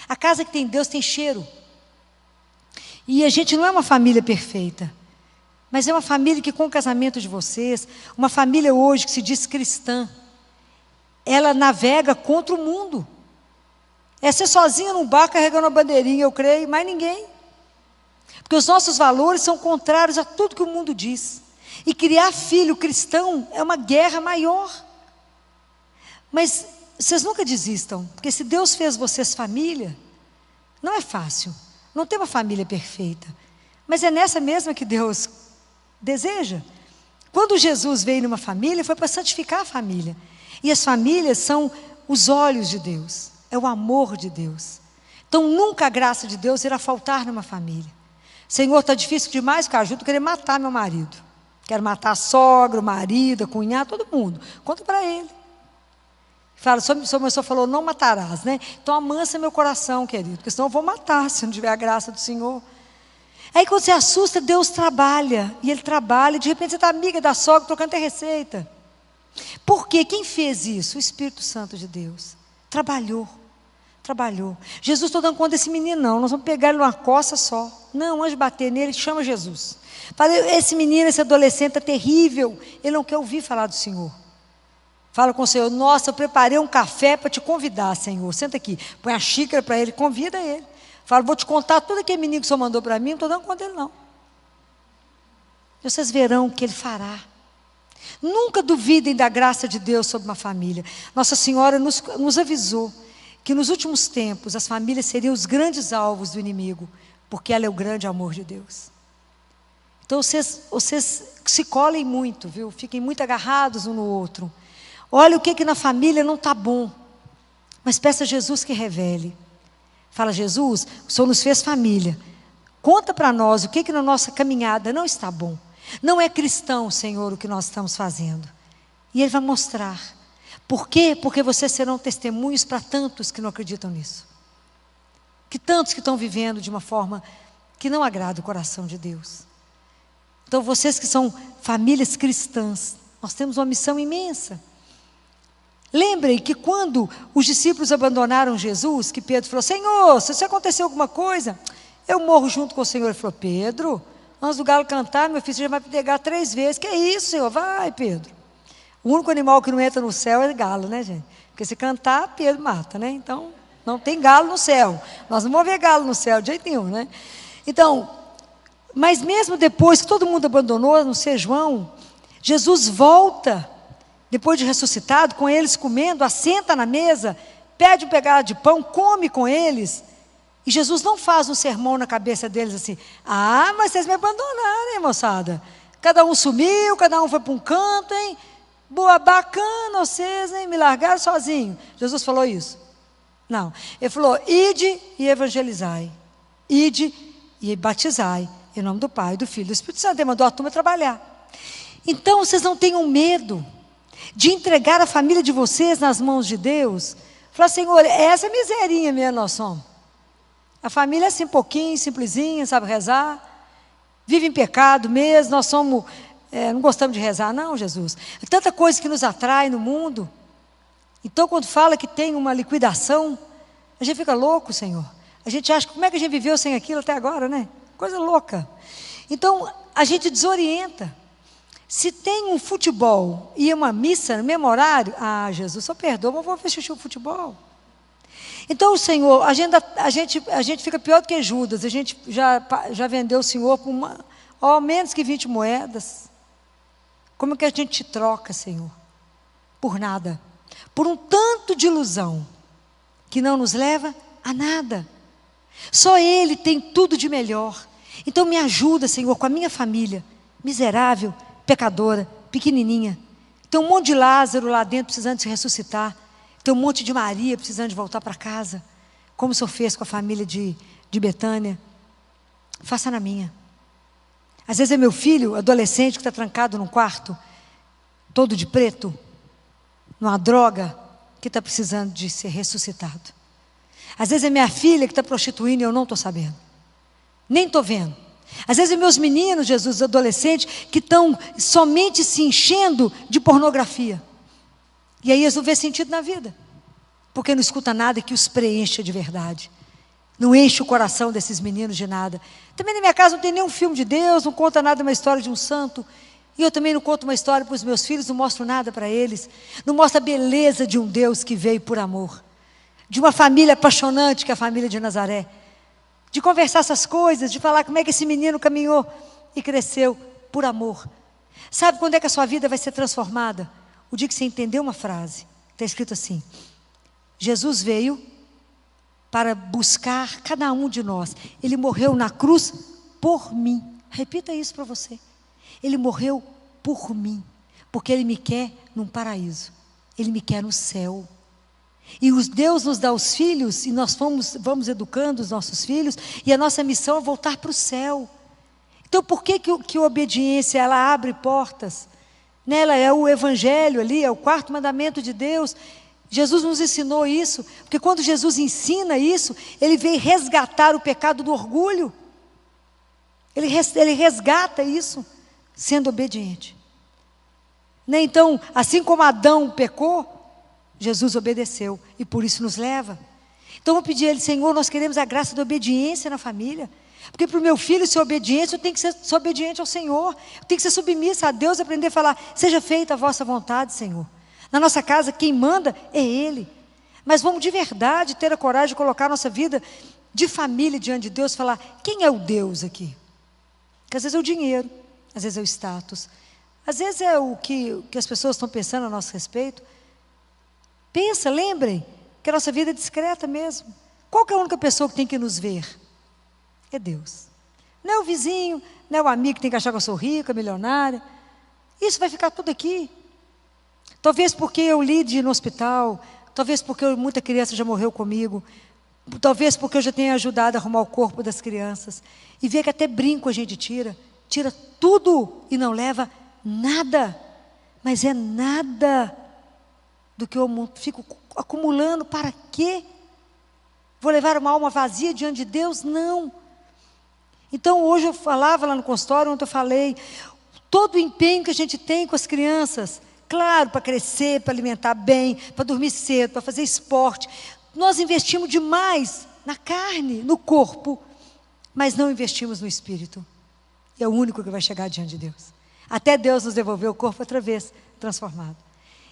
a casa que tem Deus tem cheiro. E a gente não é uma família perfeita, mas é uma família que com o casamento de vocês, uma família hoje que se diz cristã, ela navega contra o mundo. É ser sozinha num barco carregando uma bandeirinha, eu creio, mais ninguém. Porque os nossos valores são contrários a tudo que o mundo diz. E criar filho cristão é uma guerra maior. Mas vocês nunca desistam, porque se Deus fez vocês família, não é fácil. Não tem uma família perfeita. Mas é nessa mesma que Deus deseja. Quando Jesus veio numa família, foi para santificar a família. E as famílias são os olhos de Deus. É o amor de Deus. Então nunca a graça de Deus irá faltar numa família. Senhor, está difícil demais, cara, ajuda a querer matar meu marido. Quero matar a sogra, o marido, a cunhada, todo mundo. Conta para ele. Fala, o senhor falou, não matarás, né? Então amansa meu coração, querido, porque senão eu vou matar, se não tiver a graça do Senhor. Aí quando você assusta, Deus trabalha, e Ele trabalha, de repente você está amiga da sogra, trocando até receita. Por quê? Quem fez isso? O Espírito Santo de Deus. Trabalhou. Jesus, estou dando conta desse menino, não, nós vamos pegar ele numa coça só. Não, antes de bater nele, chama Jesus. Fala, esse menino, esse adolescente é terrível, ele não quer ouvir falar do Senhor. Fala com o Senhor, nossa, eu preparei um café para te convidar, Senhor. Senta aqui, põe a xícara para ele, convida ele. Fala, vou te contar tudo aquele menino que o Senhor mandou para mim, não estou dando conta dele não. E vocês verão o que Ele fará. Nunca duvidem da graça de Deus sobre uma família. Nossa Senhora nos avisou que nos últimos tempos as famílias seriam os grandes alvos do inimigo, porque ela é o grande amor de Deus. Então vocês se colhem muito, viu? Fiquem muito agarrados um no outro. Olha o que na família não está bom. Mas peça a Jesus que revele. Fala, Jesus, o Senhor nos fez família. Conta para nós o que na nossa caminhada não está bom. Não é cristão, Senhor, o que nós estamos fazendo. E Ele vai mostrar. Por quê? Porque vocês serão testemunhos para tantos que não acreditam nisso. Que tantos que estão vivendo de uma forma que não agrada o coração de Deus. Então vocês que são famílias cristãs, nós temos uma missão imensa. Lembrem que quando os discípulos abandonaram Jesus, que Pedro falou, Senhor, se aconteceu alguma coisa, eu morro junto com o Senhor. Ele falou, Pedro, antes do galo cantar, meu filho, você já vai pegar 3 vezes. Que é isso, Senhor? Vai, Pedro. O único animal que não entra no céu é galo, né, gente? Porque se cantar, Pedro mata, né? Então, não tem galo no céu. Nós não vamos ver galo no céu de jeito nenhum, né? Então, mas mesmo depois que todo mundo abandonou, a não ser João, Jesus volta, depois de ressuscitado, com eles comendo, assenta na mesa, pede um pedaço de pão, come com eles. E Jesus não faz um sermão na cabeça deles assim: ah, mas vocês me abandonaram, hein, moçada? Cada um sumiu, cada um foi para um canto, hein? Boa, bacana vocês, hein? Me largaram sozinho. Jesus falou isso? Não. Ele falou: ide e evangelizai. Ide e batizai. Em nome do Pai, do Filho e do Espírito Santo. Ele mandou a turma trabalhar. Então, vocês não tenham medo de entregar a família de vocês nas mãos de Deus. Falar: Senhor, essa miserinha mesmo nós somos. A família é assim, pouquinho, simplesinha, sabe rezar. Vive em pecado mesmo, nós somos... não gostamos de rezar, não, Jesus. É tanta coisa que nos atrai no mundo. Então, quando fala que tem uma liquidação, a gente fica louco, Senhor. A gente acha, como é que a gente viveu sem aquilo até agora, né? Coisa louca. Então, a gente desorienta. Se tem um futebol e uma missa no mesmo horário, ah, Jesus, só perdoa, mas vou assistir o futebol. Então, o Senhor, a gente fica pior do que Judas. A gente já vendeu o Senhor por menos que 20 moedas. Como que a gente troca, Senhor? Por nada. Por um tanto de ilusão que não nos leva a nada. Só Ele tem tudo de melhor. Então me ajuda, Senhor, com a minha família, miserável, pecadora, pequenininha. Tem um monte de Lázaro lá dentro precisando se ressuscitar. Tem um monte de Maria precisando de voltar para casa. Como o Senhor fez com a família de Betânia. Faça na minha. Às vezes é meu filho, adolescente, que está trancado num quarto, todo de preto, numa droga, que está precisando de ser ressuscitado. Às vezes é minha filha que está prostituindo e eu não estou sabendo. Nem estou vendo. Às vezes é meus meninos, Jesus, adolescentes, que estão somente se enchendo de pornografia. E aí eles não vêem sentido na vida. Porque não escuta nada que os preencha de verdade. Não enche o coração desses meninos de nada. Também na minha casa não tem nenhum filme de Deus, não conta nada uma história de um santo. E eu também não conto uma história para os meus filhos, não mostro nada para eles. Não mostro a beleza de um Deus que veio por amor. De uma família apaixonante que é a família de Nazaré. De conversar essas coisas, de falar como é que esse menino caminhou e cresceu por amor. Sabe quando é que a sua vida vai ser transformada? O dia que você entender uma frase. Está escrito assim: Jesus veio para buscar cada um de nós. Ele morreu na cruz por mim. Repita isso para você. Ele morreu por mim, porque Ele me quer num paraíso. Ele me quer no céu. E Deus nos dá os filhos, e nós vamos educando os nossos filhos, e a nossa missão é voltar para o céu. Então, por que a obediência, ela abre portas? Nela é o evangelho ali, é o 4º mandamento de Deus. Jesus nos ensinou isso, porque quando Jesus ensina isso, Ele veio resgatar o pecado do orgulho. Ele resgata isso, sendo obediente. Então, assim como Adão pecou, Jesus obedeceu, e por isso nos leva. Então eu vou pedir a Ele: Senhor, nós queremos a graça da obediência na família. Porque para o meu filho ser obediente, eu tenho que ser obediente ao Senhor. Eu tenho que ser submissa a Deus, aprender a falar: seja feita a vossa vontade, Senhor. Na nossa casa, quem manda é Ele. Mas vamos de verdade ter a coragem de colocar a nossa vida de família diante de Deus, falar: quem é o Deus aqui? Porque às vezes é o dinheiro, às vezes é o status, às vezes é o que as pessoas estão pensando a nosso respeito. Pensa, lembrem que a nossa vida é discreta mesmo. Qual que é a única pessoa que tem que nos ver? É Deus. Não é o vizinho, não é o amigo que tem que achar que eu sou rica, milionária. Isso vai ficar tudo aqui. Talvez porque eu lide no hospital, talvez porque muita criança já morreu comigo, talvez porque eu já tenha ajudado a arrumar o corpo das crianças. E ver que até brinco a gente tira tudo e não leva nada. Mas é nada do que eu fico acumulando. Para quê? Vou levar uma alma vazia diante de Deus? Não. Então hoje eu falava lá no consultório, ontem eu falei, todo o empenho que a gente tem com as crianças, claro, para crescer, para alimentar bem, para dormir cedo, para fazer esporte, nós investimos demais na carne, no corpo, mas não investimos no espírito. E é o único que vai chegar diante de Deus. Até Deus nos devolver o corpo outra vez transformado.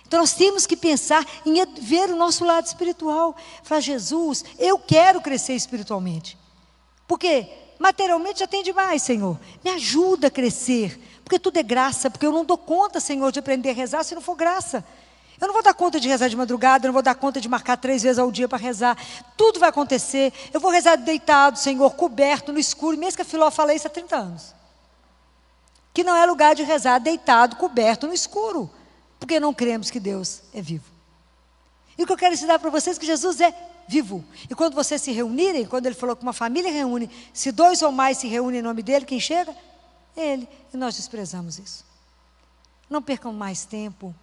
Então nós temos que pensar em ver o nosso lado espiritual. Falar, Jesus, eu quero crescer espiritualmente. Porque materialmente já tem demais, Senhor. Me ajuda a crescer. Porque tudo é graça. Porque eu não dou conta, Senhor, de aprender a rezar se não for graça. Eu não vou dar conta de rezar de madrugada, eu não vou dar conta de marcar 3 vezes ao dia para rezar. Tudo vai acontecer. Eu vou rezar deitado, Senhor, coberto, no escuro. Mesmo que a Filó fala isso há 30 anos. Que não é lugar de rezar deitado, coberto, no escuro. Porque não cremos que Deus é vivo. E o que eu quero ensinar para vocês é que Jesus é vivo. E quando vocês se reunirem, quando Ele falou que uma família reúne, se 2 ou mais se reúnem em nome dEle, quem chega? Ele. E nós desprezamos isso. Não percam mais tempo.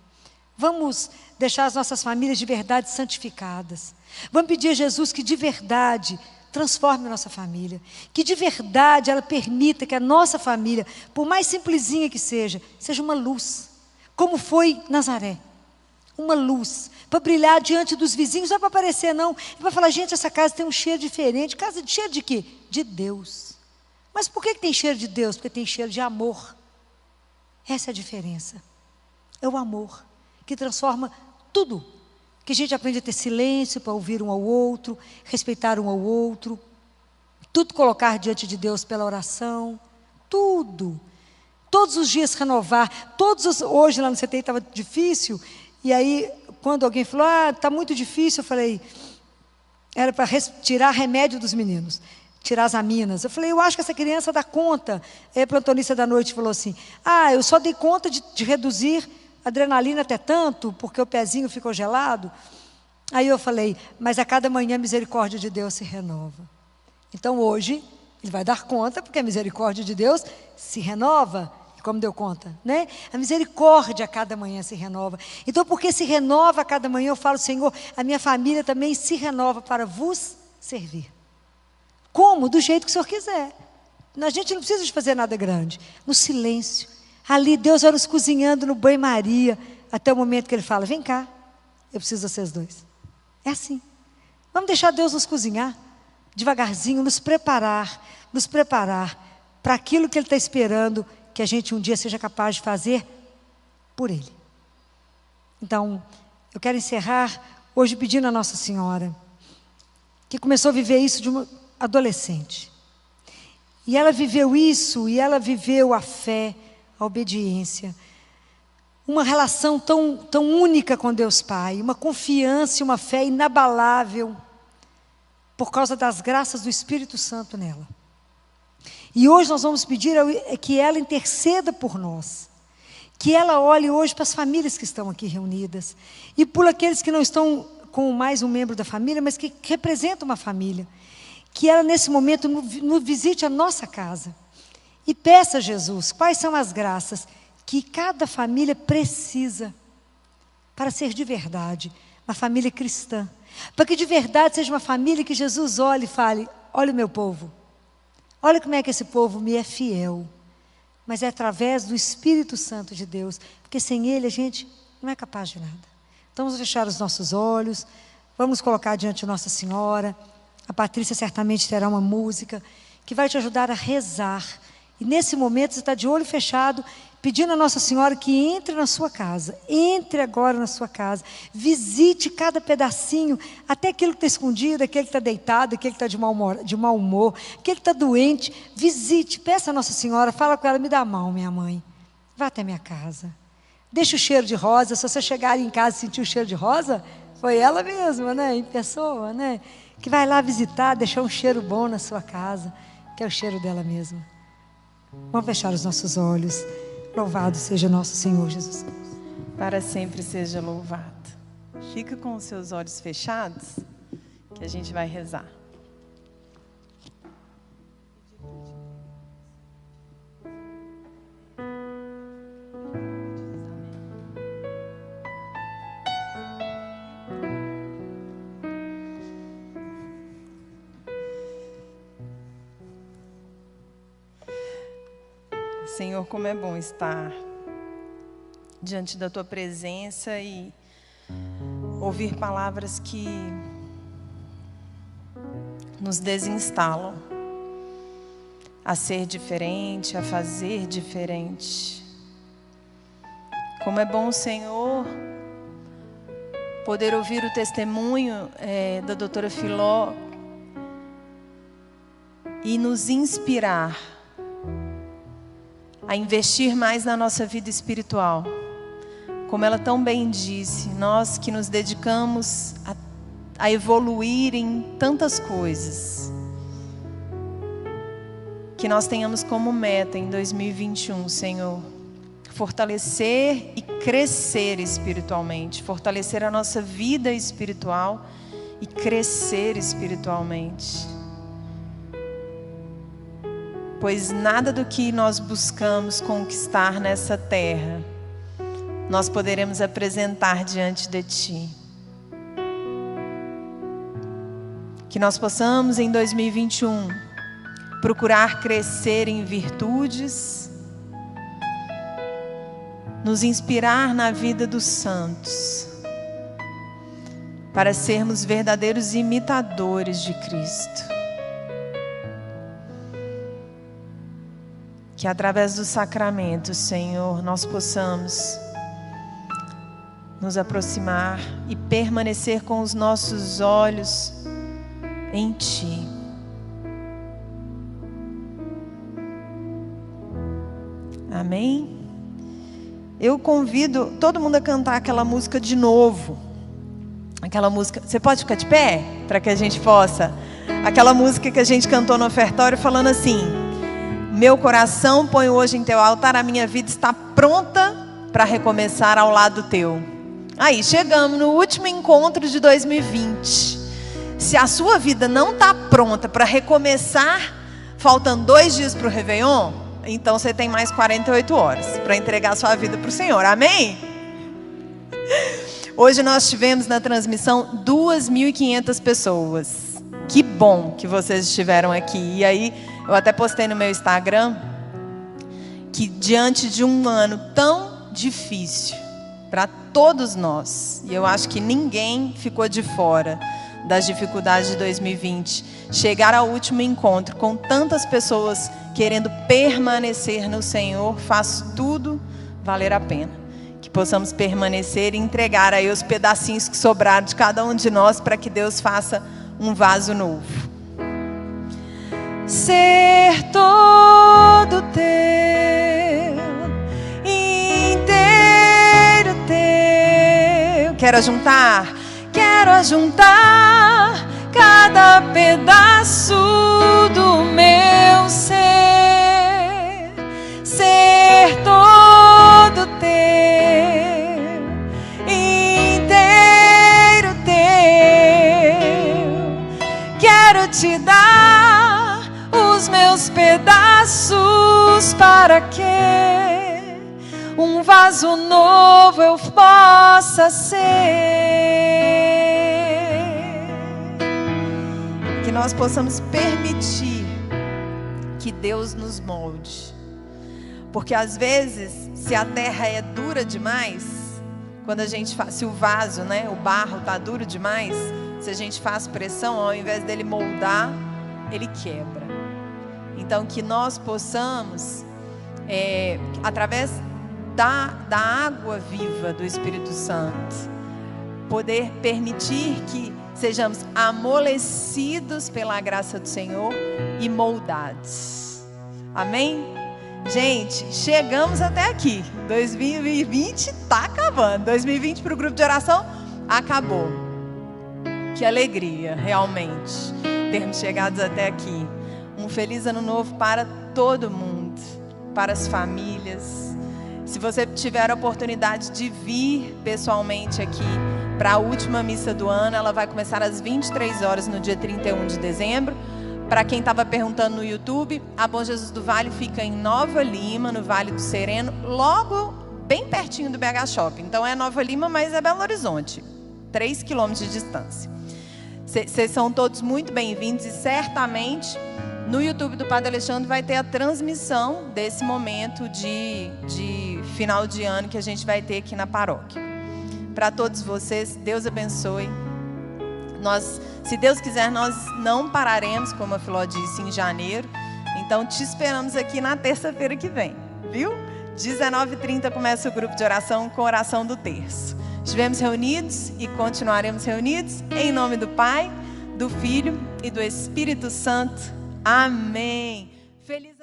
Vamos deixar as nossas famílias de verdade santificadas. Vamos pedir a Jesus que de verdade transforme a nossa família. Que de verdade ela permita que a nossa família, por mais simplesinha que seja uma luz. Como foi Nazaré. Uma luz. Para brilhar diante dos vizinhos. Não é para aparecer não. É para falar, gente, essa casa tem um cheiro diferente. Casa de cheiro de quê? De Deus. Mas por que tem cheiro de Deus? Porque tem cheiro de amor. Essa é a diferença. É o amor que transforma tudo. Que a gente aprende a ter silêncio para ouvir um ao outro, respeitar um ao outro, tudo colocar diante de Deus pela oração, tudo. Todos os dias renovar, hoje lá no CTI estava difícil, e aí quando alguém falou, está muito difícil, eu falei, era para tirar remédio dos meninos, tirar as aminas. Eu falei, eu acho que essa criança dá conta. Aí a plantonista da noite falou assim, eu só dei conta de reduzir adrenalina até tanto, porque o pezinho ficou gelado. Aí eu falei, mas a cada manhã a misericórdia de Deus se renova. Então hoje, ele vai dar conta, porque a misericórdia de Deus se renova, como deu conta, né? A misericórdia a cada manhã se renova. Então, porque se renova a cada manhã, eu falo, Senhor, a minha família também se renova para vos servir. Como? Do jeito que o Senhor quiser. A gente não precisa de fazer nada grande. No silêncio. Ali Deus vai nos cozinhando no banho-maria, até o momento que Ele fala, vem cá, eu preciso de vocês dois. É assim. Vamos deixar Deus nos cozinhar, devagarzinho, nos preparar para aquilo que Ele está esperando, que a gente um dia seja capaz de fazer por Ele. Então, eu quero encerrar hoje pedindo a Nossa Senhora, que começou a viver isso de uma adolescente. E ela viveu isso, e ela viveu a fé, a obediência, uma relação tão única com Deus Pai, uma confiança e uma fé inabalável, por causa das graças do Espírito Santo nela. E hoje nós vamos pedir que ela interceda por nós, que ela olhe hoje para as famílias que estão aqui reunidas, e por aqueles que não estão com mais um membro da família, mas que representam uma família, que ela nesse momento nos visite a nossa casa, e peça a Jesus quais são as graças que cada família precisa para ser de verdade uma família cristã. Para que de verdade seja uma família que Jesus olhe e fale, olha o meu povo, olha como é que esse povo me é fiel. Mas é através do Espírito Santo de Deus, porque sem Ele a gente não é capaz de nada. Então vamos fechar os nossos olhos, vamos colocar diante de Nossa Senhora. A Patrícia certamente terá uma música que vai te ajudar a rezar. E nesse momento você está de olho fechado, pedindo a Nossa Senhora que entre na sua casa. Entre agora na sua casa. Visite cada pedacinho, até aquele que está escondido, aquele que está deitado, aquele que está de mau humor, aquele que está doente. Visite, peça a Nossa Senhora, fala com ela, me dá a mão, minha mãe. Vá até minha casa. Deixa o cheiro de rosa, se você chegar em casa e sentir o cheiro de rosa, foi ela mesma, né? Em pessoa, né? Que vai lá visitar, deixar um cheiro bom na sua casa, que é o cheiro dela mesma. Vamos fechar os nossos olhos. Louvado seja nosso Senhor Jesus. Para sempre seja louvado. Fica com os seus olhos fechados, que a gente vai rezar. Senhor, como é bom estar diante da Tua presença e ouvir palavras que nos desinstalam. a ser diferente, a fazer diferente. Como é bom, Senhor, poder ouvir o testemunho da doutora Filó e nos inspirar a investir mais na nossa vida espiritual. Como ela tão bem disse, nós que nos dedicamos a evoluir em tantas coisas, que nós tenhamos como meta em 2021, Senhor, fortalecer e crescer espiritualmente, fortalecer a nossa vida espiritual e crescer espiritualmente. Pois nada do que nós buscamos conquistar nessa terra, nós poderemos apresentar diante de Ti. Que nós possamos em 2021 procurar crescer em virtudes, nos inspirar na vida dos santos, para sermos verdadeiros imitadores de Cristo. Que através dos sacramentos, Senhor, nós possamos nos aproximar e permanecer com os nossos olhos em Ti. Amém? Eu convido todo mundo a cantar aquela música de novo. Aquela música, você pode ficar de pé? Para que a gente possa. Aquela música que a gente cantou no ofertório falando assim: meu coração põe hoje em teu altar, a minha vida está pronta para recomeçar ao lado teu. Aí, chegamos no último encontro de 2020. Se a sua vida não está pronta para recomeçar, faltando 2 dias para o Réveillon, então você tem mais 48 horas para entregar a sua vida para o Senhor. Amém? Hoje nós tivemos na transmissão 2.500 pessoas. Que bom que vocês estiveram aqui. E aí, eu até postei no meu Instagram que diante de um ano tão difícil para todos nós, e eu acho que ninguém ficou de fora das dificuldades de 2020, chegar ao último encontro com tantas pessoas querendo permanecer no Senhor, faz tudo valer a pena. Que possamos permanecer e entregar aí os pedacinhos que sobraram de cada um de nós para que Deus faça um vaso novo. Ser todo teu, inteiro teu. Quero ajuntar cada pedaço do meu ser. Ser todo teu, inteiro teu. Quero te dar os meus pedaços para que um vaso novo eu possa ser. Que nós possamos permitir que Deus nos molde. Porque às vezes, se a terra é dura demais, quando a gente faz, se o vaso, o barro está duro demais, se a gente faz pressão, ao invés dele moldar, ele quebra. Então que nós possamos, através da água viva do Espírito Santo, poder permitir que sejamos amolecidos pela graça do Senhor e moldados. Amém? Gente, chegamos até aqui. 2020 está acabando. 2020 para o grupo de oração acabou. Que alegria, realmente, termos chegado até aqui. Um feliz ano novo para todo mundo, para as famílias. Se você tiver a oportunidade de vir pessoalmente aqui para a última missa do ano, ela vai começar às 23 horas no dia 31 de dezembro. Para quem estava perguntando no YouTube, a Bom Jesus do Vale fica em Nova Lima, no Vale do Sereno, logo bem pertinho do BH Shopping. Então é Nova Lima, mas é Belo Horizonte, 3 quilômetros de distância. Vocês são todos muito bem-vindos e certamente no YouTube do Padre Alexandre vai ter a transmissão desse momento de final de ano que a gente vai ter aqui na paróquia. Para todos vocês, Deus abençoe. Se Deus quiser, nós não pararemos, como a Filó disse, em janeiro. Então te esperamos aqui na terça-feira que vem, viu? 19h30 começa o grupo de oração com oração do terço. Estivemos reunidos e continuaremos reunidos em nome do Pai, do Filho e do Espírito Santo. Amém. Feliz